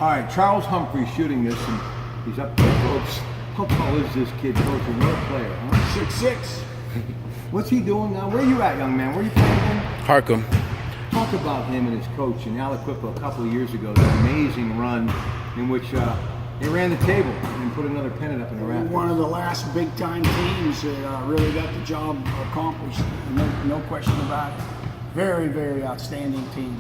All right, Charles Humphrey shooting this, and he's up there, folks. How tall is this kid, Coach? Another player, huh? 6'6". What's he doing now? Where are you at, young man? Where are you playing again? Harcum. Talk about him and his coach in Aliquippa a couple of years ago. That amazing run in which they ran the table and put another pennant up in the rafters. One of the last big-time teams that really got the job accomplished. No question about it. Very, very outstanding team.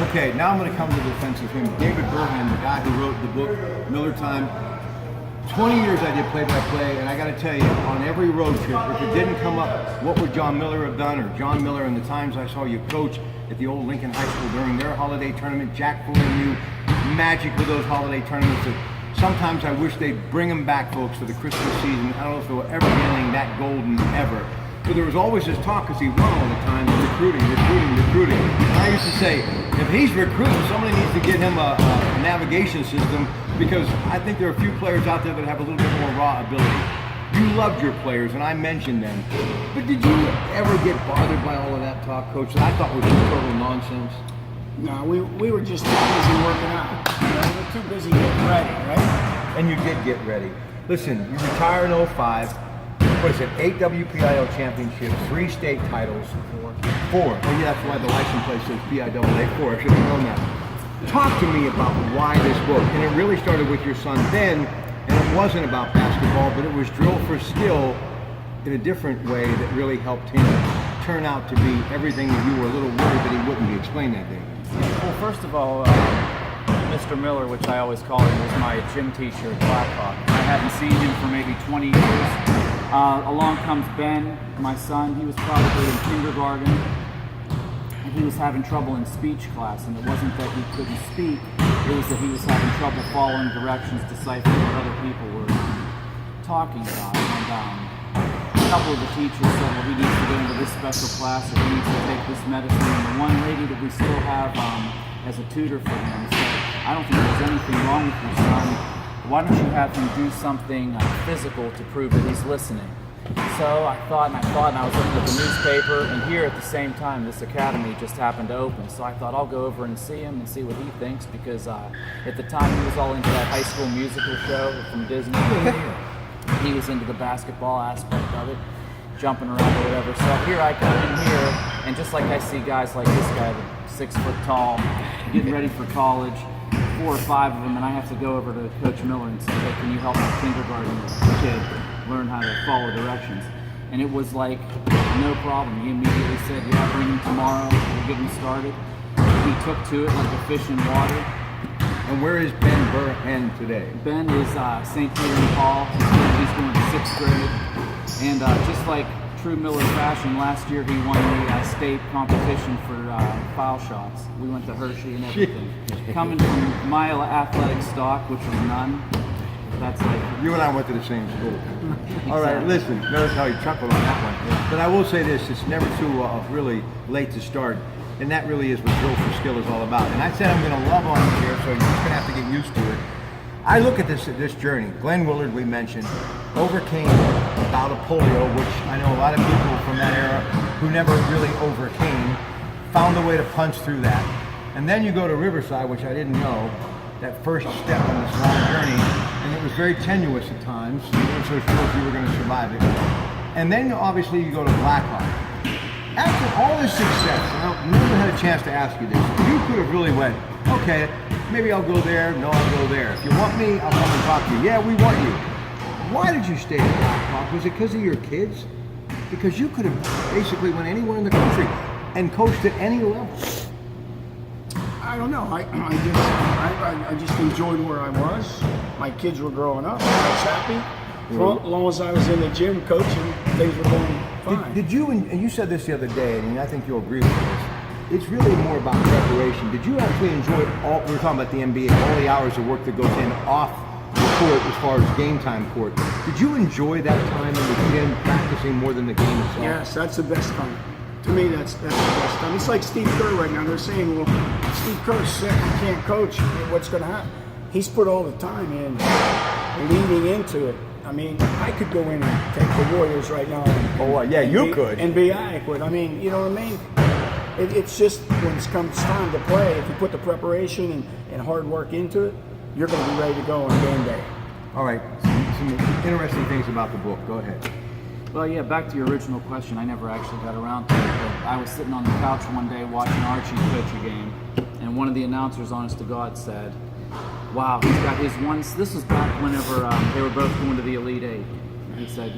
Okay, now I'm going to come to the defense of him. David Burhan, the guy who wrote the book, Miller Time. 20 years I did play-by-play, and I got to tell you, on every road trip, if it didn't come up, what would John Miller have done, or John Miller and the times I saw you coach at the old Lincoln High School during their holiday tournament, Jack pulling you magic with those holiday tournaments. Sometimes I wish they'd bring them back, folks, for the Christmas season. I don't know if they will ever be anything that golden ever. But there was always this talk, because he won all the time, recruiting. And I used to say, if he's recruiting, somebody needs to get him a navigation system, because I think there are a few players out there that have a little bit more raw ability. You loved your players, and I mentioned them. But did you ever get bothered by all of that talk, Coach, that I thought was just total nonsense? No, we were just too busy working out. We were too busy getting ready, right? And you did get ready. Listen, you retire in 05. What is it? 8 WPIL championships, 3 state titles. 4. Oh yeah, that's why the license plate says PIAA 4. I should have known that. Talk to me about why this book. And it really started with your son then, and it wasn't about basketball, but it was drill for skill in a different way that really helped him turn out to be everything that you were a little worried that he wouldn't be. Explain that, David. Well, first of all, Mr. Miller, which I always call him, was my gym teacher at Blackhawk. I hadn't seen him for maybe 20 years. Along comes Ben, my son. He was probably in kindergarten, and he was having trouble in speech class. And it wasn't that he couldn't speak; it was that he was having trouble following directions, deciphering what other people were talking about. And a couple of the teachers said, "Well, he needs to go into this special class, or he needs to take this medicine." And the one lady that we still have as a tutor for him said, "I don't think there's anything wrong with your son. Why don't you have him do something physical to prove that he's listening?" So I thought, and I was looking at the newspaper, and here at the same time, this academy just happened to open. So I thought I'll go over and see him and see what he thinks, because at the time he was all into that High School Musical show from Disney. He was into the basketball aspect of it, jumping around or whatever. So here I come in here, and just like I see guys like this guy, 6 foot tall, getting ready for college, 4 or 5 of them, and I have to go over to Coach Miller and say, "Hey, can you help my kindergarten kid learn how to follow directions?" And it was like, no problem. He immediately said, "Yeah, bring him tomorrow. We'll get him started." He took to it like a fish in water. And where is Ben Burhan today? Ben is St. Peter and Paul. He's going to 6th grade. And just like true Miller fashion, last year he won the state competition for foul shots. We went to Hershey and everything. Coming from my athletic stock, which was none, that's like... You and I went to the same school. All right, listen, notice how he chuckled on that one. Yeah. But I will say this, it's never too really late to start. And that really is what drill for skill is all about. And I said I'm going to love on you here, so you're just going to have to get used to it. I look at this journey. Glenn Willard, we mentioned, overcame a bout of polio, which I know a lot of people from that era who never really overcame, found a way to punch through that. And then you go to Riverside, which I didn't know, that first step on this long journey, and it was very tenuous at times. You weren't so sure if you were going to survive it. And then obviously you go to Blackhawk. After all this success, and I've never had a chance to ask you this, you could have really went, okay, maybe I'll go there, no, I'll go there. If you want me, I'll come and talk to you. Yeah, we want you. Why did you stay at Blackhawk? Was it because of your kids? Because you could have basically went anywhere in the country and coached at any level. I don't know. I just enjoyed where I was. My kids were growing up. I was happy. For as long as I was in the gym coaching, things were going fine. Did you, and you said this the other day, and I think you'll agree with this, it's really more about preparation. Did you actually enjoy all, we were talking about the NBA, all the hours of work that goes in off the court as far as game time court. Did you enjoy that time in the gym practicing more than the game itself? Yes, that's the best time. To me, that's the best time. It's like Steve Kerr right now. They're saying, well, Steve Kerr's sick, he can't coach. What's going to happen? He's put all the time in leading into it. I mean, I could go in and take the Warriors right now. Could. And be adequate. I mean, you know what I mean? It's just when it comes time to play, if you put the preparation and hard work into it, you're going to be ready to go on game day. All right, some interesting things about the book. Go ahead. Well, yeah, back to your original question. I never actually got around to it, but I was sitting on the couch one day watching Archie coach a game, and one of the announcers, honest to God, said, wow, he's got his one. This was back whenever they were both going to the Elite Eight. He said,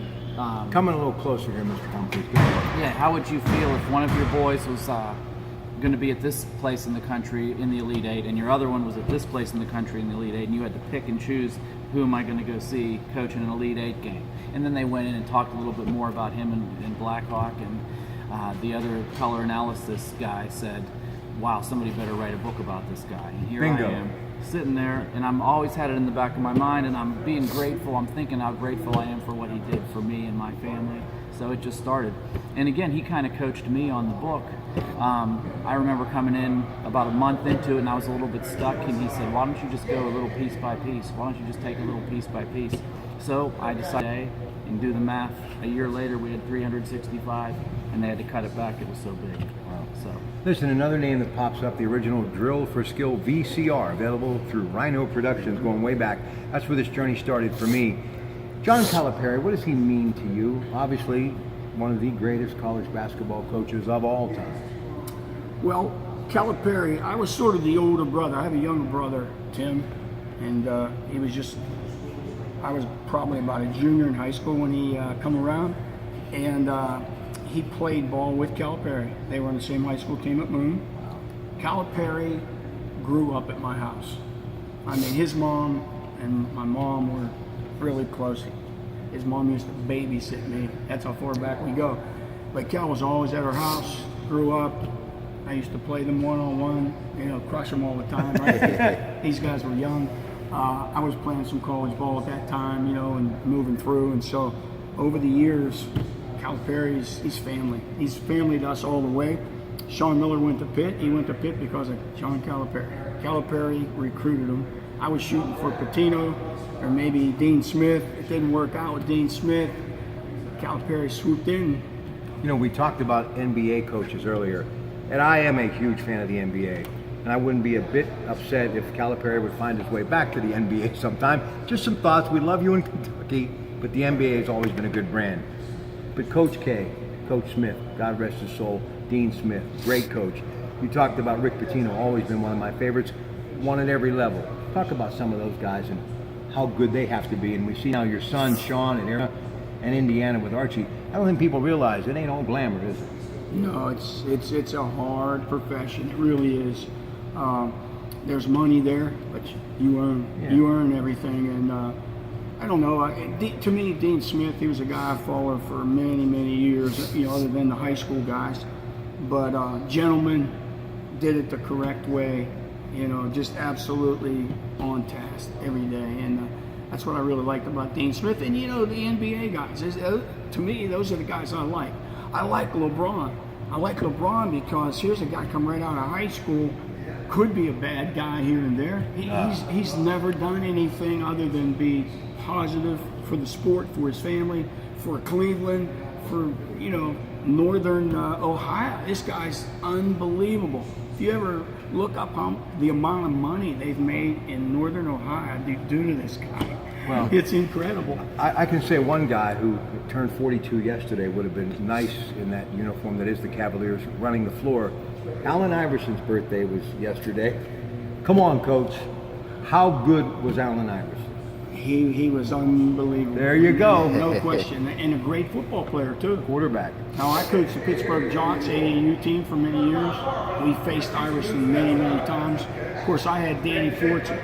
Coming a little closer here, Mr. Humphries. Go ahead. yeah, how would you feel if one of your boys was going to be at this place in the country in the Elite Eight, and your other one was at this place in the country in the Elite Eight, and you had to pick and choose who am I going to go see coach in an Elite Eight game? And then they went in and talked a little bit more about him and Blackhawk, and the other color analysis guy said, wow, somebody better write a book about this guy. And here Bingo. I am, sitting there, and I'm always had it in the back of my mind, and I'm being grateful. I'm thinking how grateful I am for what he did for me and my family. So it just started. And again, he kind of coached me on the book. I remember coming in about a month into it, and I was a little bit stuck, and he said, why don't you just go a little piece by piece? Why don't you just take a little piece by piece? So I decided, and do the math, a year later we had 365, and they had to cut it back. It was so big. Wow. So. Listen, another name that pops up, the original Drill for Skill VCR, available through Rhino Productions, going way back. That's where this journey started for me. John Calipari, what does he mean to you? Obviously, one of the greatest college basketball coaches of all time. Well, Calipari, I was sort of the older brother. I have a younger brother, Tim, and he was just, I was probably about a junior in high school when he come around, and he played ball with Calipari. They were on the same high school team at Moon. Calipari grew up at my house. I mean, his mom and my mom were really close. His mom used to babysit me. That's how far back we go. But Cal was always at our house, grew up. I used to play them one-on-one, you know, crush them all the time, right? These guys were young. I was playing some college ball at that time, you know, and moving through. And so over the years, Calipari's, he's family. He's family to us all the way. Sean Miller went to Pitt. He went to Pitt because of John Calipari. Calipari recruited him. I was shooting for Patino or maybe Dean Smith. It didn't work out with Dean Smith. Calipari swooped in. You know, we talked about NBA coaches earlier, and I am a huge fan of the NBA. And I wouldn't be a bit upset if Calipari would find his way back to the NBA sometime. Just some thoughts. We love you in Kentucky, but the NBA has always been a good brand. But Coach K, Coach Smith, God rest his soul, Dean Smith, great coach. You talked about Rick Pitino, always been one of my favorites, one at every level. Talk about some of those guys and how good they have to be. And we see now your sons, Sean and Aaron, and Indiana with Archie. I don't think people realize it ain't all glamour, is it? No, it's a hard profession. It really is. There's money there, but you earn everything. And I don't know. To me, Dean Smith, he was a guy I followed for many years. You know, other than the high school guys, but gentleman, did it the correct way. You know, just absolutely on task every day, and that's what I really liked about Dean Smith. And you know, the NBA guys, to me, those are the guys I like. I like LeBron. I like LeBron because here's a guy come right out of high school, could be a bad guy here and there. He's never done anything other than be positive for the sport, for his family, for Cleveland, for, you know, Northern Ohio. This guy's unbelievable. If you ever look up the amount of money they've made in Northern Ohio due to this guy, well, it's incredible. I can say one guy who turned 42 yesterday would have been nice in that uniform that is the Cavaliers running the floor. Allen Iverson's birthday was yesterday. Come on, Coach. How good was Allen Iverson? He was unbelievable. There you go. No question. And a great football player, too. Quarterback. Now, I coached the Pittsburgh Jocks AAU team for many years. We faced Iverson many times. Of course, I had Danny Fortune.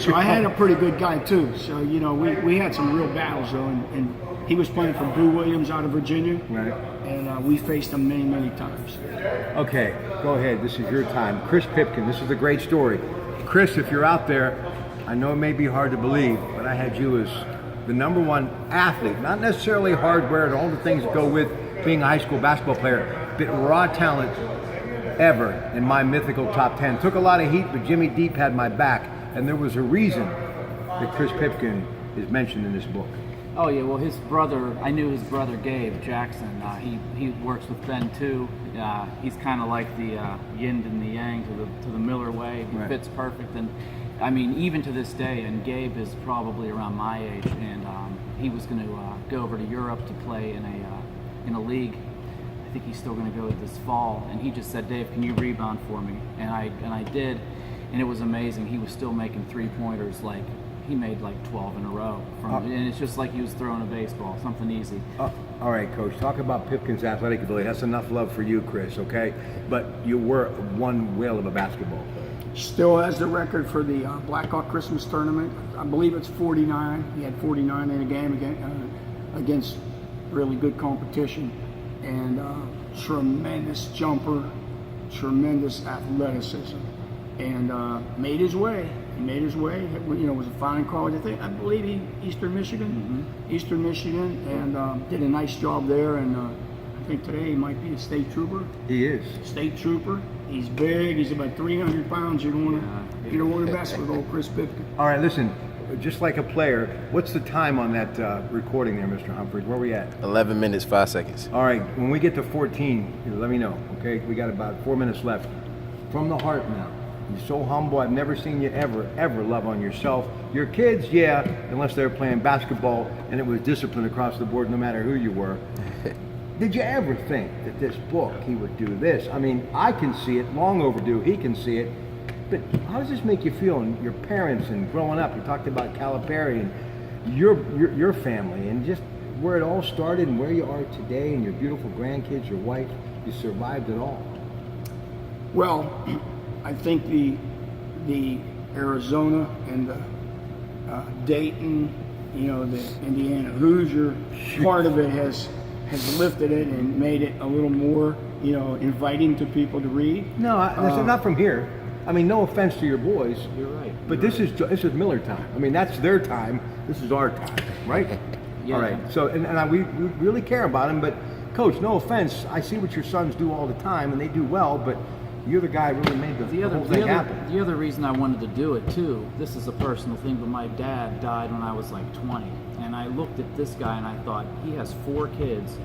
So I had a pretty good guy, too. So, you know, we had some real battles, though. And he was playing for Boo Williams out of Virginia. Right. And we faced him many times. Okay, go ahead. This is your time. Chris Pipkin, this is a great story. Chris, if you're out there, I know it may be hard to believe, but I had you as the #1 athlete, not necessarily hardware and all the things that go with being a high school basketball player, but raw talent ever in my mythical top 10. Took a lot of heat, but Jimmy Deep had my back, and there was a reason that Chris Pipkin is mentioned in this book. Oh yeah, well his brother, I knew his brother Gabe Jackson. He works with Ben too. He's kind of like the yin and the yang to the Miller way. He fits perfect, and I mean, even to this day, and Gabe is probably around my age, and he was going to go over to Europe to play in a league. I think he's still going to go this fall, and he just said, "Dave, can you rebound for me?" And I did, and it was amazing. He was still making 3-pointers, like he made like 12 in a row, and it's just like he was throwing a baseball, something easy. All right, Coach, talk about Pipkin's athletic ability. That's enough love for you, Chris, okay? But you were one whale of a basketball player. Still has the record for the Blackhawk Christmas tournament. I believe it's 49. He had 49 in a game against really good competition. And tremendous jumper, tremendous athleticism. And made his way. He made his way. You know, was a fine college. I believe Eastern Michigan. Eastern Michigan, and did a nice job there. And I think today he might be a state trooper. He is. State trooper. He's big. He's about 300 pounds. You don't want to mess with old Chris Pipkin. All right, listen. Just like a player, what's the time on that recording there, Mr. Humphries? Where are we at? 11 minutes, 5 seconds. All right, when we get to 14, let me know, okay? We got about 4 minutes left. From the heart now. You're so humble. I've never seen you ever love on yourself. Your kids, yeah, unless they were playing basketball and it was discipline across the board no matter who you were. Did you ever think that this book, he would do this? I mean, I can see it, long overdue, he can see it. But how does this make you feel? And your parents and growing up, you talked about Calipari and your family and just where it all started and where you are today and your beautiful grandkids, your wife, you survived it all. Well, I think the Arizona and the Dayton, you know, the Indiana Hoosier part of it has lifted it and made it a little more, you know, inviting to people to read. No, not from here. I mean, no offense to your boys. You're right. But this is Miller time. I mean, that's their time. This is our time, right? Yeah. All right. So, we really care about him. But, Coach, no offense. I see what your sons do all the time, and they do well. But you're the guy who really made the whole thing happen. The other reason I wanted to do it too. This is a personal thing, but my dad died when I was like 20, and I looked at this guy and I thought he has 4 kids.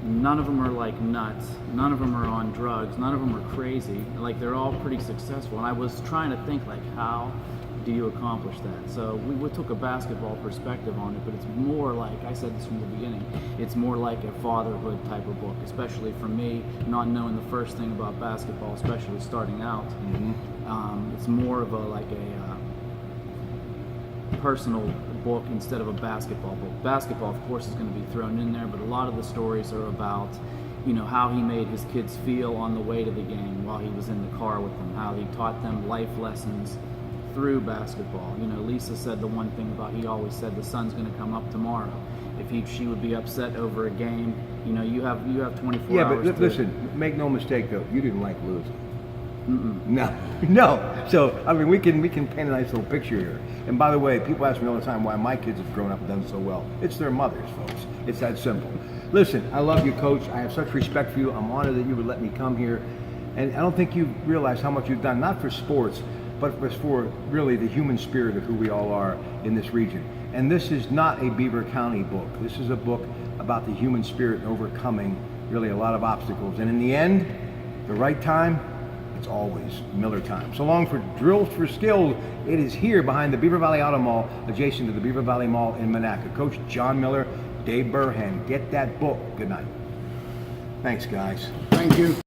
None of them are like nuts. None of them are on drugs. None of them are crazy. Like they're all pretty successful. And I was trying to think like, how do you accomplish that? So we took a basketball perspective on it, but it's more like, I said this from the beginning, it's more like a fatherhood type of book, especially for me, not knowing the first thing about basketball, especially starting out. It's more of a personal book instead of a basketball book. Basketball, of course, is going to be thrown in there, but a lot of the stories are about, you know, how he made his kids feel on the way to the game while he was in the car with them, how he taught them life lessons through basketball. You know, Lisa said the one thing about, he always said the sun's going to come up tomorrow. If she would be upset over a game, you know, you have 24 hours. Yeah, but listen, make no mistake though, you didn't like losing. No. So I mean, we can paint a nice little picture here. And by the way, people ask me all the time why my kids have grown up and done so well. It's their mothers, folks. It's that simple. Listen, I love you, Coach. I have such respect for you. I'm honored that you would let me come here. And I don't think you realize how much you've done, not for sports, but for really the human spirit of who we all are in this region. And this is not a Beaver County book. This is a book about the human spirit and overcoming really a lot of obstacles. And in the end, the right time, it's always Miller time. So long for Drills for Skills. It is here behind the Beaver Valley Auto Mall, adjacent to the Beaver Valley Mall in Monaca. Coach John Miller, Dave Burhan. Get that book. Good night. Thanks, guys. Thank you.